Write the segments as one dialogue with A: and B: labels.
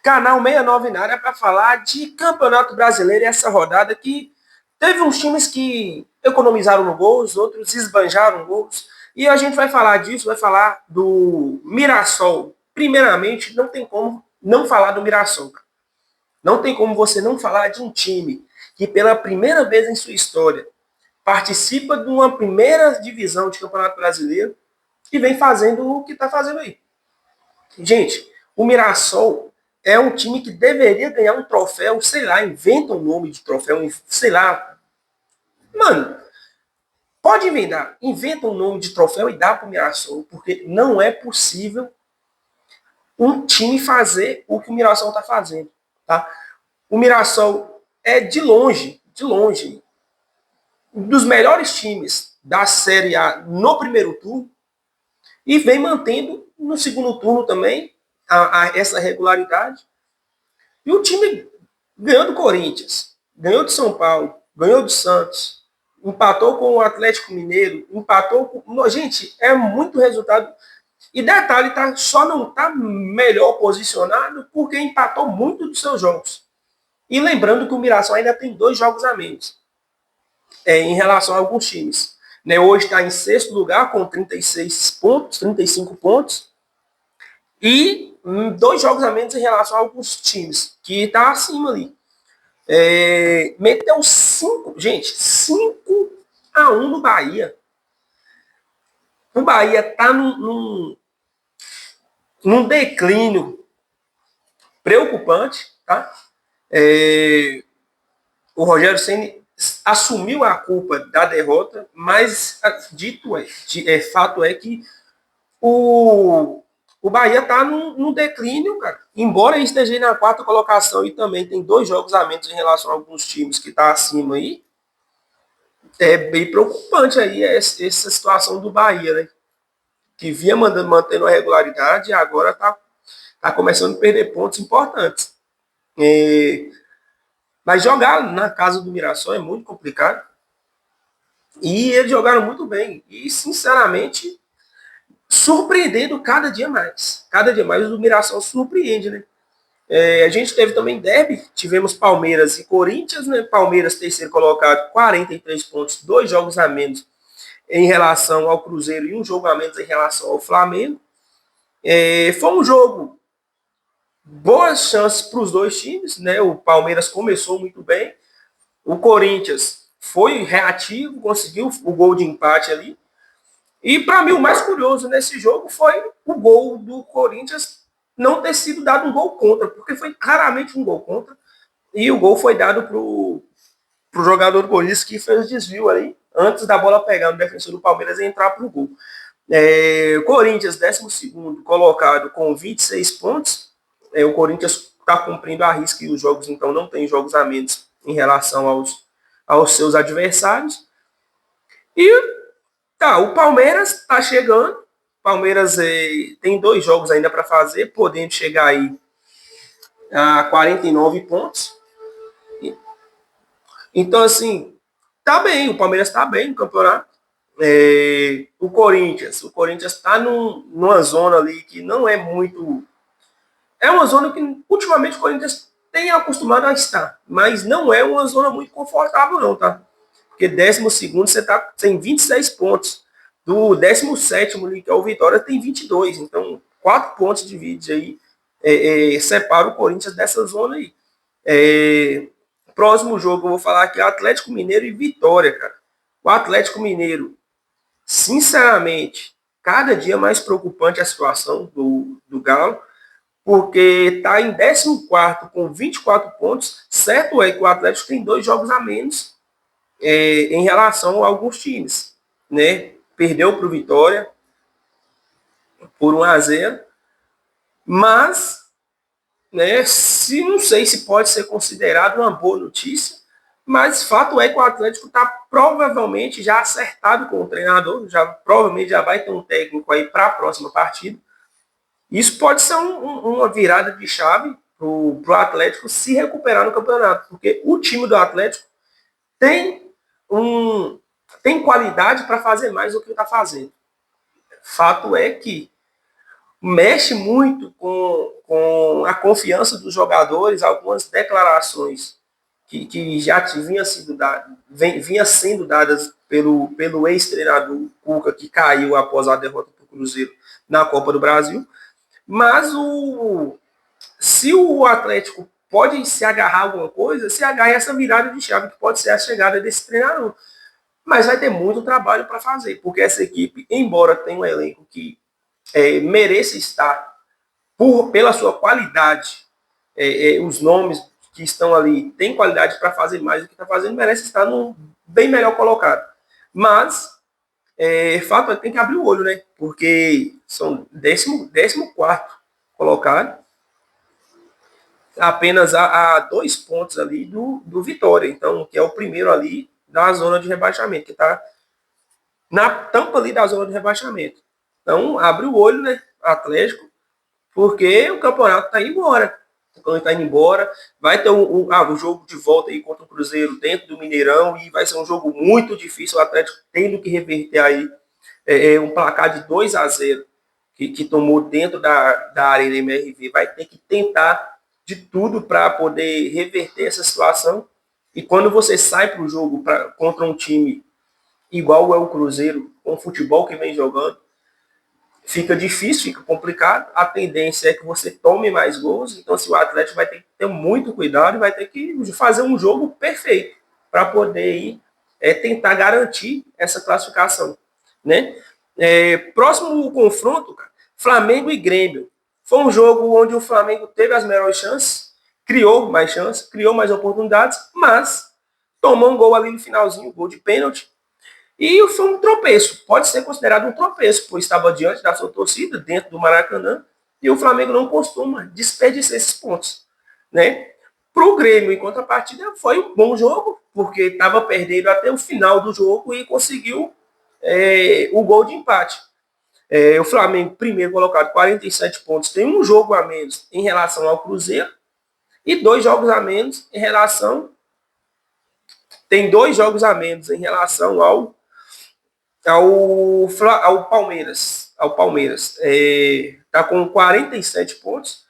A: Canal 69 na área para falar de Campeonato Brasileiro e essa rodada que teve uns times que economizaram no gols, outros esbanjaram gols. E a gente vai falar disso, vai falar do Mirassol. Primeiramente, não tem como não falar do Mirassol. Não tem como você não falar de um time que pela primeira vez em sua história participa de uma primeira divisão de Campeonato Brasileiro e vem fazendo o que está fazendo aí. Gente, o Mirassol é um time que deveria ganhar um troféu, sei lá, inventa um nome de troféu, sei lá. Mano, pode inventar, inventa um nome de troféu e dá pro Mirassol, porque não é possível um time fazer o que o Mirassol tá fazendo, tá? O Mirassol é de longe, um dos melhores times da Série A no primeiro turno e vem mantendo no segundo turno também essa regularidade. E o time ganhou do Corinthians, ganhou de São Paulo, ganhou do Santos, empatou com o Atlético Mineiro, empatou com... Gente, é muito resultado. E detalhe, tá, só não está melhor posicionado porque empatou muito dos seus jogos. E lembrando que o Mirassol ainda tem 2 jogos a menos em relação a alguns times. Né, hoje está em sexto lugar com 36 pontos, 35 pontos. E 2 jogos a menos em relação a alguns times, que está acima ali. Meteu 5, gente, 5-1 no Bahia. O Bahia está num declínio preocupante, tá? O Rogério Ceni assumiu a culpa da derrota, mas fato é que o Bahia está num declínio, cara. Embora esteja na 4ª colocação e também tem 2 jogos a menos em relação a alguns times que está acima aí, é bem preocupante aí essa situação do Bahia, né? Que vinha mantendo a regularidade e agora tá começando a perder pontos importantes. Mas jogar na casa do Mirassol é muito complicado. E eles jogaram muito bem. E, sinceramente, surpreendendo cada dia mais. Cada dia mais o Mirassol surpreende, né? A gente teve também derby, tivemos Palmeiras e Corinthians, né? Palmeiras terceiro colocado, 43 pontos, 2 jogos a menos em relação ao Cruzeiro e um jogo a menos em relação ao Flamengo. Foi um jogo, boas chances para os 2 times, né? O Palmeiras começou muito bem, o Corinthians foi reativo, conseguiu o gol de empate ali. E para mim o mais curioso nesse jogo foi o gol do Corinthians não ter sido dado um gol contra, porque foi claramente um gol contra. E o gol foi dado pro jogador do Corinthians que fez o desvio ali, antes da bola pegar no defensor do Palmeiras e entrar pro gol. O Corinthians, 12º colocado com 26 pontos. O Corinthians está cumprindo a risca e os jogos, então não tem jogos a menos em relação aos seus adversários. E tá, o Palmeiras está chegando. O Palmeiras tem 2 jogos ainda para fazer, podendo chegar aí a 49 pontos. Então, assim, tá bem, o Palmeiras está bem no campeonato. O Corinthians está numa zona ali que não é muito... É uma zona que ultimamente o Corinthians tem acostumado a estar, mas não é uma zona muito confortável não, tá? Porque 12º você tem 26 pontos. Do 17º, que é o Vitória, tem 22. Então, 4 pontos de vídeo aí separa o Corinthians dessa zona aí. Próximo jogo eu vou falar aqui é Atlético Mineiro e Vitória, cara. O Atlético Mineiro, sinceramente, cada dia mais preocupante a situação do Galo, porque está em 14º com 24 pontos. Certo é que o Atlético tem 2 jogos a menos em relação a alguns times, né? Perdeu para o Vitória por 1-0, mas, né, não sei se pode ser considerado uma boa notícia, mas fato é que o Atlético está provavelmente já acertado com o treinador, provavelmente já vai ter um técnico aí para a próxima partida. Isso pode ser uma virada de chave para o Atlético se recuperar no campeonato, porque o time do Atlético tem qualidade para fazer mais do que está fazendo. Fato é que mexe muito com a confiança dos jogadores, algumas declarações que já vinha sendo dadas pelo ex-treinador Cuca, que caiu após a derrota para o Cruzeiro na Copa do Brasil. Mas se o Atlético pode se agarrar a alguma coisa, se agarra essa virada de chave que pode ser a chegada desse treinador. Mas vai ter muito trabalho para fazer, porque essa equipe, embora tenha um elenco que mereça estar pela sua qualidade, os nomes que estão ali têm qualidade para fazer mais do que está fazendo, merece estar bem melhor colocado. Mas, fato é que tem que abrir o olho, né? Porque são 14º colocado, apenas a 2 pontos ali do Vitória, então, que é o primeiro ali da zona de rebaixamento, que está na tampa ali da zona de rebaixamento. Então, abre o olho, né, Atlético, porque o campeonato está indo embora. Quando está indo embora, vai ter um jogo de volta aí contra o Cruzeiro dentro do Mineirão e vai ser um jogo muito difícil. O Atlético tendo que reverter aí um placar de 2-0 que tomou dentro da Arena MRV. Vai ter que tentar de tudo para poder reverter essa situação. E quando você sai para o jogo contra um time igual é o Cruzeiro, com o futebol que vem jogando, fica difícil, fica complicado. A tendência é que você tome mais gols. Então, assim, o Atlético vai ter que ter muito cuidado e vai ter que fazer um jogo perfeito para poder ir, tentar garantir essa classificação, né? Próximo confronto, cara, Flamengo e Grêmio. Foi um jogo onde o Flamengo teve as melhores chances, criou mais oportunidades, mas tomou um gol ali no finalzinho, um gol de pênalti. E foi um tropeço, pode ser considerado um tropeço, pois estava diante da sua torcida, dentro do Maracanã, e o Flamengo não costuma desperdiçar esses pontos, né? Para o Grêmio, em contrapartida, foi um bom jogo, porque estava perdendo até o final do jogo e conseguiu o gol de empate. O Flamengo, primeiro colocado, 47 pontos, tem um jogo a menos em relação ao Cruzeiro e 2 jogos a menos em relação... Tem 2 jogos a menos em relação ao Palmeiras. Tá com 47 pontos.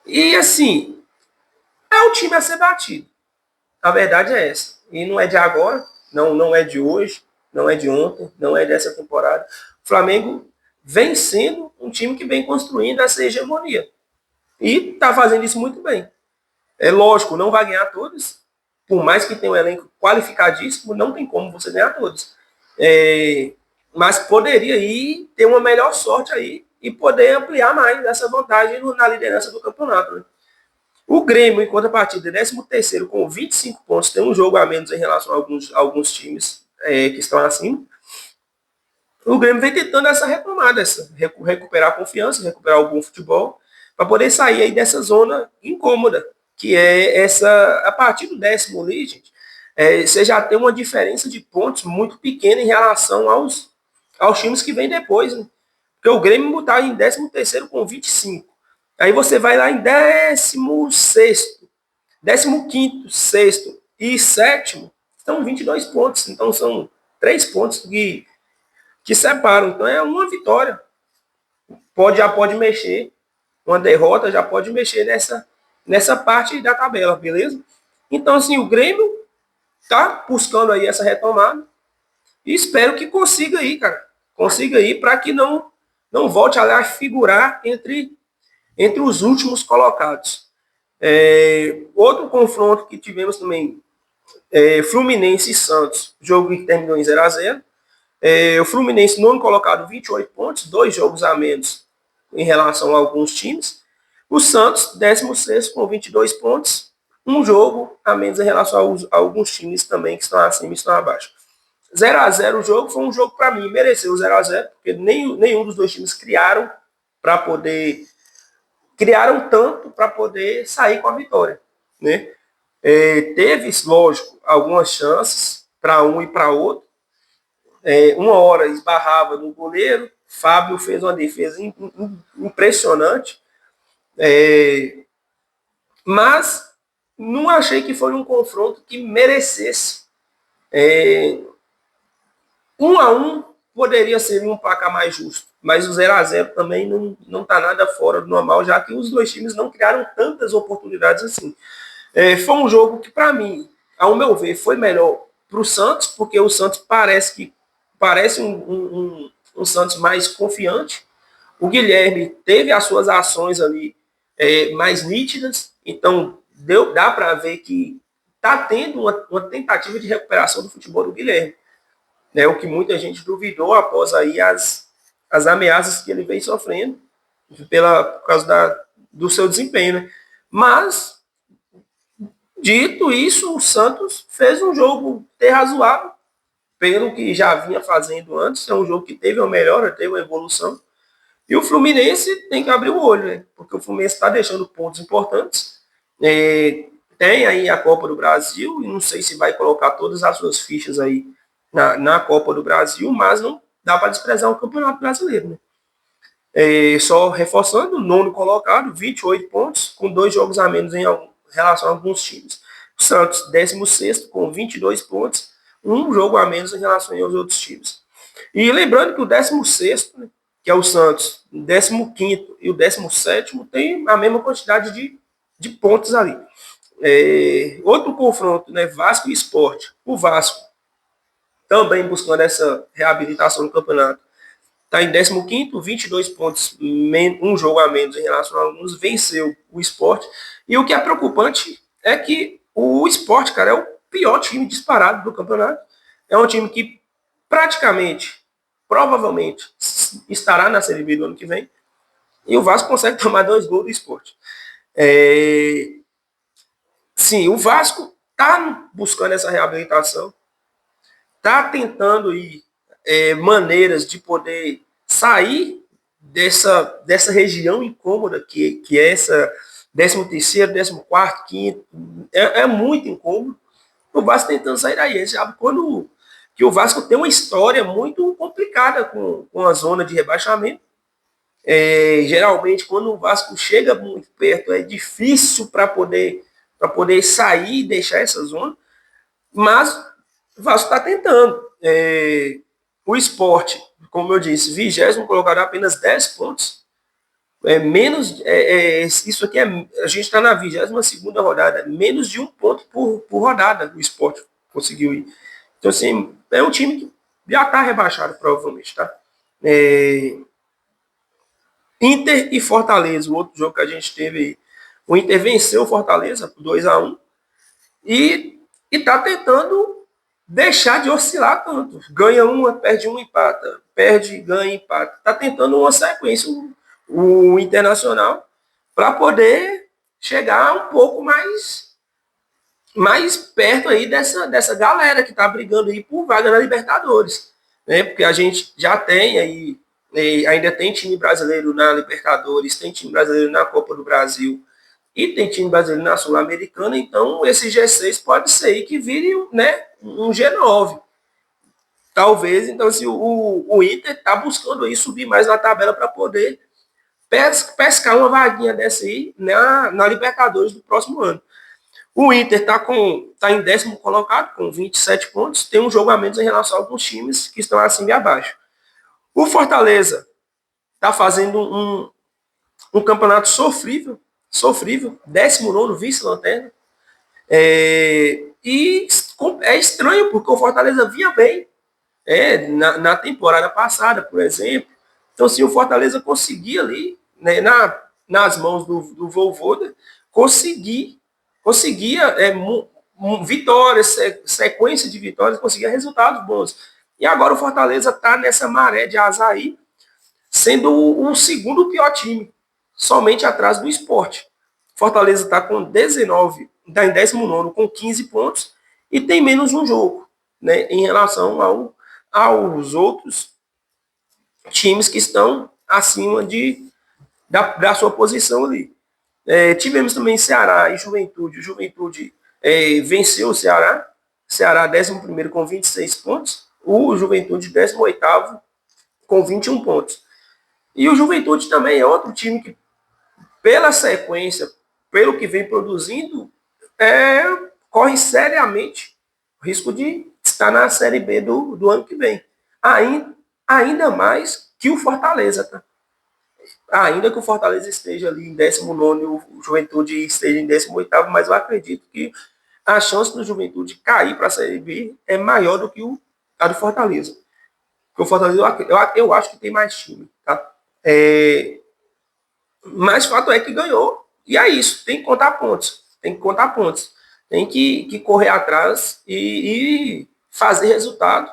A: E assim, é o time a ser batido. A verdade é essa. E não é de agora, não é de hoje, não é de ontem, não é dessa temporada. O Flamengo vem sendo um time que vem construindo essa hegemonia. E está fazendo isso muito bem. É lógico, não vai ganhar todos. Por mais que tenha um elenco qualificadíssimo, não tem como você ganhar todos. Mas poderia ir ter uma melhor sorte aí e poder ampliar mais essa vantagem na liderança do campeonato. Né? O Grêmio, em contrapartida, 13º com 25 pontos, tem um jogo a menos em relação a alguns times que estão acima. O Grêmio vem tentando essa retomada, recuperar a confiança, recuperar o bom futebol, para poder sair aí dessa zona incômoda, que é essa, a partir do 10º ali, gente, você já tem uma diferença de pontos muito pequena em relação aos times que vêm depois, né? Porque o Grêmio está em 13º com 25. Aí você vai lá em 16º, 15º, 6º e 7º, estão 22 pontos. Então são 3 pontos que separam. Então é uma vitória. Já pode mexer, uma derrota já pode mexer nessa parte da tabela, beleza? Então, assim, o Grêmio tá buscando aí essa retomada e espero que consiga aí, cara. Consiga aí para que não volte a figurar entre os últimos colocados. Outro confronto que tivemos também, Fluminense e Santos, jogo que terminou em 0-0. O Fluminense, nono colocado, 28 pontos, 2 jogos a menos em relação a alguns times. O Santos, 16º com 22 pontos, um jogo a menos em relação a alguns times também que estão acima e estão abaixo. 0-0 o jogo, foi um jogo para mim, mereceu o 0-0, porque nenhum dos dois times criaram tanto para poder sair com a vitória, né? Teve, lógico, algumas chances para um e para outro. Uma hora esbarrava no goleiro, Fábio fez uma defesa impressionante, mas não achei que foi um confronto que merecesse. 1-1 poderia ser um placar mais justo, mas o 0-0 também não está nada fora do normal, já que os dois times não criaram tantas oportunidades assim. Foi um jogo que, para mim, ao meu ver, foi melhor para o Santos, porque o Santos parece um Santos mais confiante. O Guilherme teve as suas ações ali mais nítidas, então dá para ver que está tendo uma tentativa de recuperação do futebol do Guilherme, né? O que muita gente duvidou após aí as ameaças que ele vem sofrendo por causa do seu desempenho, né? Mas, dito isso, o Santos fez um jogo até razoável, pelo que já vinha fazendo antes. É um jogo que teve uma melhora, teve uma evolução. E o Fluminense tem que abrir o olho, né? Porque o Fluminense está deixando pontos importantes. Tem aí a Copa do Brasil, e não sei se vai colocar todas as suas fichas aí na Copa do Brasil, mas não dá para desprezar o Campeonato Brasileiro, né? Só reforçando, nono colocado, 28 pontos, com 2 jogos a menos em relação a alguns times. O Santos, 16º, com 22 pontos, um jogo a menos em relação aos outros times. E lembrando que o 16º, né, que é o Santos, o 15º e o 17º, tem a mesma quantidade de pontos ali. Outro confronto, né, Vasco e Sport. O Vasco, também buscando essa reabilitação no campeonato, está em 15º, 22 pontos, um jogo a menos em relação a alguns, venceu o Sport. E o que é preocupante é que o Sport, cara, é o pior time disparado do campeonato. É um time que praticamente, provavelmente, estará na Série B do ano que vem. E o Vasco consegue tomar 2 gols do Sport. Sim, o Vasco está buscando essa reabilitação, está tentando ir maneiras de poder sair dessa região incômoda que é essa 13º, 14º, 15º, é muito incômodo. O Vasco tentando sair daí. Ele sabe que o Vasco tem uma história muito complicada com a zona de rebaixamento. Geralmente, quando o Vasco chega muito perto, é difícil para poder sair e deixar essa zona, mas o Vasco está tentando. O Sport, como eu disse, 20º colocado apenas 10 pontos. Isso aqui a gente está na 22ª rodada, menos de 1 ponto por rodada o Sport conseguiu ir. Então, assim, é um time que já está rebaixado, provavelmente, tá? Inter e Fortaleza, o outro jogo que a gente teve aí. O Inter venceu o Fortaleza por 2-1 e está tentando deixar de oscilar tanto. Ganha uma, perde uma, empata. Perde, ganha, empata. Está tentando uma sequência o Internacional para poder chegar um pouco mais perto aí dessa galera que está brigando aí por vaga na Libertadores, né? Porque a gente já tem aí, ainda tem time brasileiro na Libertadores, tem time brasileiro na Copa do Brasil e tem time brasileiro na Sul-Americana, então esse G6 pode ser que vire, né, um G9. Talvez, então, se o Inter está buscando aí subir mais na tabela para poder pescar uma vaguinha dessa aí na Libertadores do próximo ano. O Inter tá em 10º colocado, com 27 pontos, tem um jogo a menos em relação a alguns times que estão acima e abaixo. O Fortaleza está fazendo um campeonato sofrível, 19º vice-lanterna. E é estranho, porque o Fortaleza vinha bem na temporada passada, por exemplo. Então, se o Fortaleza conseguir ali, né, nas mãos do Voivoda, conseguia vitórias, sequência de vitórias, conseguia resultados bons. E agora o Fortaleza está nessa maré de azar, sendo o segundo pior time, somente atrás do Sport. Fortaleza está com 19, está em 19º com 15 pontos e tem menos um jogo, né, em relação aos outros times que estão acima da sua posição ali. Tivemos também Ceará e Juventude. O Juventude venceu o Ceará. Ceará 11º com 26 pontos. O Juventude 18º com 21 pontos. E o Juventude também é outro time que, pela sequência, pelo que vem produzindo, corre seriamente o risco de estar na Série B do ano que vem. Ainda mais que o Fortaleza, tá? Ainda que o Fortaleza esteja ali em 19º e o Juventude esteja em 18º, mas eu acredito que a chance do Juventude cair para a Série B é maior do que a do Fortaleza. Porque o Fortaleza, eu acho que tem mais time, tá? Mas o fato é que ganhou, e é isso, tem que contar pontos. Tem que contar pontos. Tem que correr atrás e fazer resultado,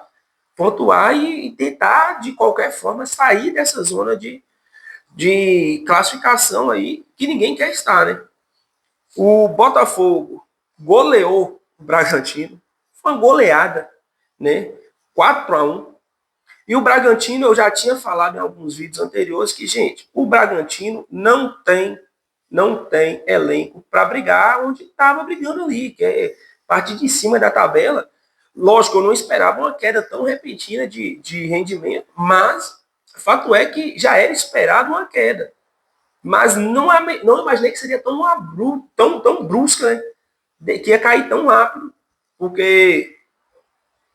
A: pontuar e tentar, de qualquer forma, sair dessa zona de classificação aí que ninguém quer estar, né? O Botafogo goleou o Bragantino, foi uma goleada, né? 4-1. E o Bragantino, eu já tinha falado em alguns vídeos anteriores que, gente, o Bragantino não tem elenco para brigar onde estava brigando ali, que é parte de cima da tabela. Lógico, eu não esperava uma queda tão repentina de rendimento, mas fato é que já era esperado uma queda. Mas não imaginei que seria tão brusca, né? Que ia cair tão rápido, porque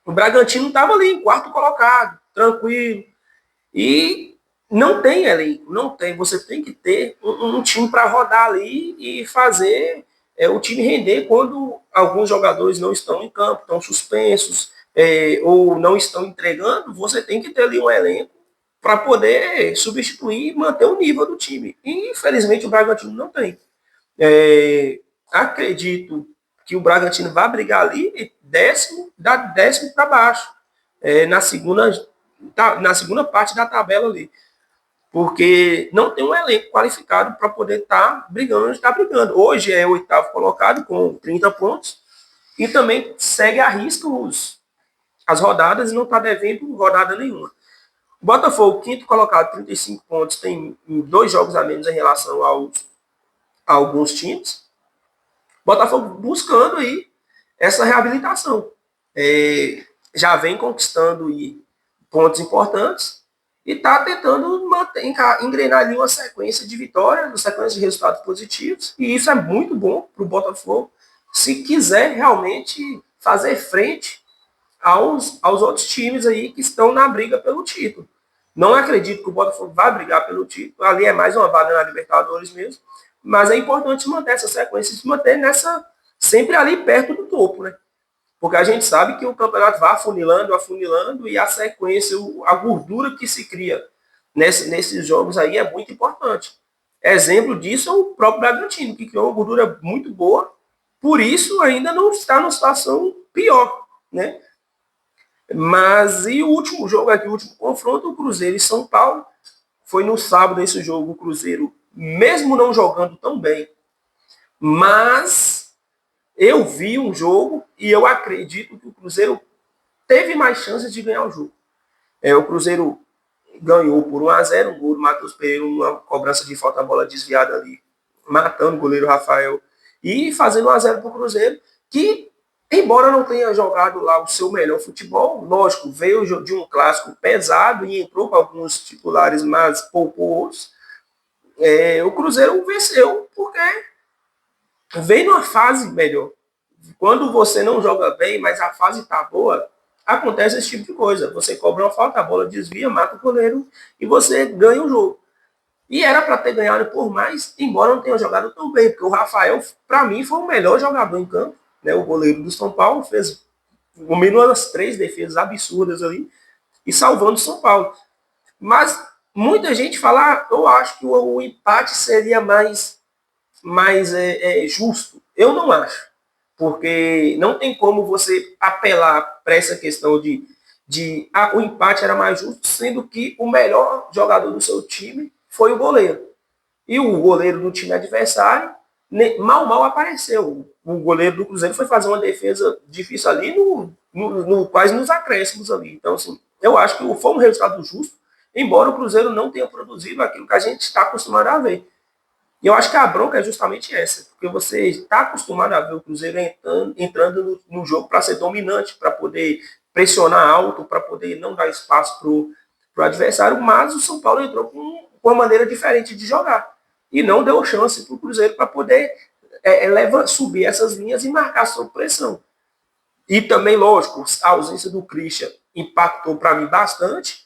A: o Bragantino estava ali em quarto colocado, tranquilo. E não tem elenco, não tem. Você tem que ter um time para rodar ali e fazer o time render quando alguns jogadores não estão em campo, estão suspensos, ou não estão entregando. Você tem que ter ali um elenco para poder substituir e manter o nível do time. E, infelizmente, o Bragantino não tem. Acredito que o Bragantino vai brigar ali décimo para baixo, na segunda parte da tabela ali, porque não tem um elenco qualificado para poder estar brigando onde está brigando. Hoje é o 8º colocado com 30 pontos e também segue a risca as rodadas e não está devendo rodada nenhuma. O Botafogo, 5º colocado, 35 pontos, tem 2 jogos a menos em relação a alguns times. Botafogo buscando aí essa reabilitação. Já vem conquistando aí pontos importantes e está tentando engrenar ali uma sequência de vitórias, uma sequência de resultados positivos, e isso é muito bom para o Botafogo se quiser realmente fazer frente aos outros times aí que estão na briga pelo título. Não acredito que o Botafogo vá brigar pelo título, ali é mais uma vaga na Libertadores mesmo, mas é importante manter essa sequência, se manter sempre ali perto do topo, né? Porque a gente sabe que o campeonato vai afunilando, e a sequência, a gordura que se cria nesses jogos aí é muito importante. Exemplo disso é o próprio Bragantino, que criou uma gordura muito boa, por isso ainda não está numa situação pior, né? Mas e o último jogo aqui, o último confronto, o Cruzeiro e São Paulo, foi no sábado esse jogo, o Cruzeiro, mesmo não jogando tão bem, mas eu vi um jogo e eu acredito que o Cruzeiro teve mais chances de ganhar o jogo. O Cruzeiro ganhou por 1-0, um gol do Matheus Pereira, uma cobrança de falta, a bola desviada ali, matando o goleiro Rafael e fazendo 1-0 para o Cruzeiro, que, embora não tenha jogado lá o seu melhor futebol, lógico, veio de um clássico pesado e entrou com alguns titulares, mas poupou outros. O Cruzeiro venceu porque veio numa fase melhor. Quando você não joga bem, mas a fase está boa, acontece esse tipo de coisa. Você cobra uma falta, a bola desvia, mata o goleiro e você ganha o jogo. E era para ter ganhado por mais, embora não tenha jogado tão bem, porque o Rafael, para mim, foi o melhor jogador em campo, né? O goleiro do São Paulo fez no mínimo umas 3 defesas absurdas ali e salvando o São Paulo. Mas muita gente fala, eu acho que o empate seria mais justo. Eu não acho, porque não tem como você apelar para essa questão de o empate era mais justo, sendo que o melhor jogador do seu time foi o goleiro. E o goleiro do time adversário mal apareceu. O goleiro do Cruzeiro foi fazer uma defesa difícil ali, quase nos acréscimos ali. Então, assim, eu acho que foi um resultado justo, embora o Cruzeiro não tenha produzido aquilo que a gente está acostumado a ver. E eu acho que a bronca é justamente essa, porque você está acostumado a ver o Cruzeiro entrando no jogo para ser dominante, para poder pressionar alto, para poder não dar espaço para o adversário, mas o São Paulo entrou com uma maneira diferente de jogar e não deu chance para o Cruzeiro para poder subir essas linhas e marcar sob pressão. E também, lógico, a ausência do Christian impactou para mim bastante,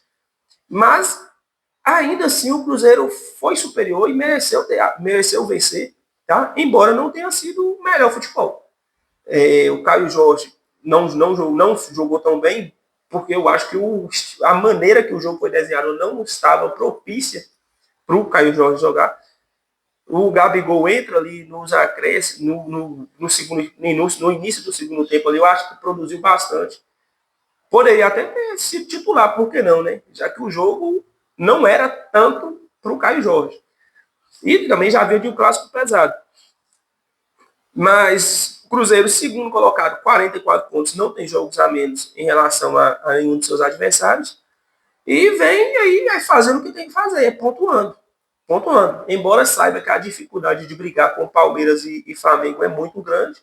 A: mas Ainda assim, o Cruzeiro foi superior e mereceu vencer, tá? Embora não tenha sido o melhor futebol. O Caio Jorge não jogou tão bem, porque eu acho que a maneira que o jogo foi desenhado não estava propícia para o Caio Jorge jogar. O Gabigol entra ali nos acréscimos, no início do segundo tempo ali, eu acho que produziu bastante. Poderia até ter sido titular, por que não, né? Já que o jogo não era tanto para o Caio Jorge. E também já veio de um clássico pesado. Mas o Cruzeiro, segundo colocado, 44 pontos, não tem jogos a menos em relação a nenhum de seus adversários. E vem aí fazendo o que tem que fazer, pontuando. Pontuando. Embora saiba que a dificuldade de brigar com Palmeiras e Flamengo é muito grande,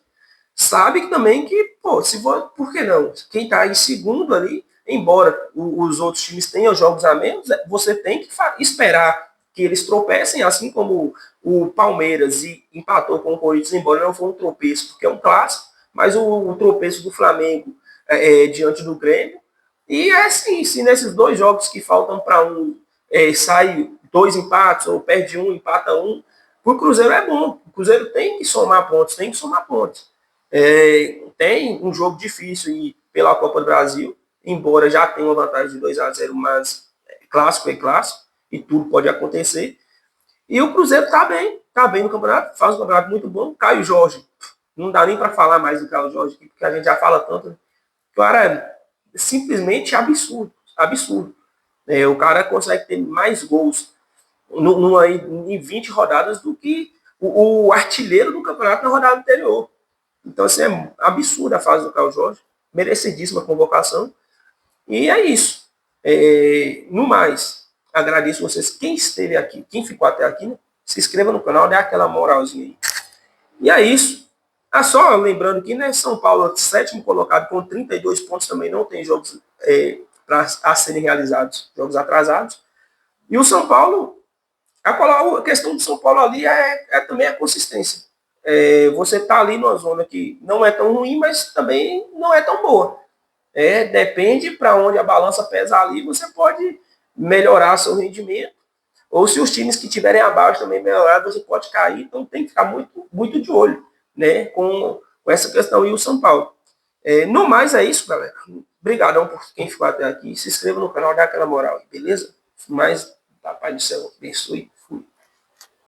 A: sabe também que, pô, se for, por que não? Quem está em segundo ali, embora os outros times tenham jogos a menos, você tem que esperar que eles tropecem, assim como o Palmeiras empatou com o Corinthians, embora não foi um tropeço, porque é um clássico, mas o tropeço do Flamengo diante do Grêmio. E é assim, se nesses dois jogos que faltam para sai dois empates, ou perde um, empata um, para o Cruzeiro é bom. O Cruzeiro tem que somar pontos, tem que somar pontos. Tem um jogo difícil e pela Copa do Brasil, embora já tenha uma vantagem de 2-0, mas clássico é clássico e tudo pode acontecer. E o Cruzeiro tá bem no campeonato, faz um campeonato muito bom. Caio Jorge, não dá nem para falar mais do Caio Jorge, porque a gente já fala tanto. Cara, é simplesmente absurdo, absurdo. O cara consegue ter mais gols em 20 rodadas do que o artilheiro do campeonato na rodada anterior. Então, assim, é absurda a fase do Caio Jorge, merecidíssima convocação. E é isso. No mais, agradeço vocês. Quem esteve aqui, quem ficou até aqui, né? Se inscreva no canal, dê aquela moralzinha aí. E é isso. Só lembrando que, né, São Paulo, sétimo colocado, com 32 pontos, também não tem jogos a serem realizados, jogos atrasados. E o São Paulo, a questão do São Paulo ali também a consistência. Você está ali numa zona que não é tão ruim, mas também não é tão boa. Depende para onde a balança pesa ali, você pode melhorar seu rendimento, ou se os times que estiverem abaixo também melhorar, você pode cair, então tem que ficar muito, muito de olho, né, com essa questão. E o São Paulo. No mais é isso, galera. Obrigadão por quem ficou até aqui. Se inscreva no canal, dá aquela moral, beleza? Mas, Papai do Céu, abençoe.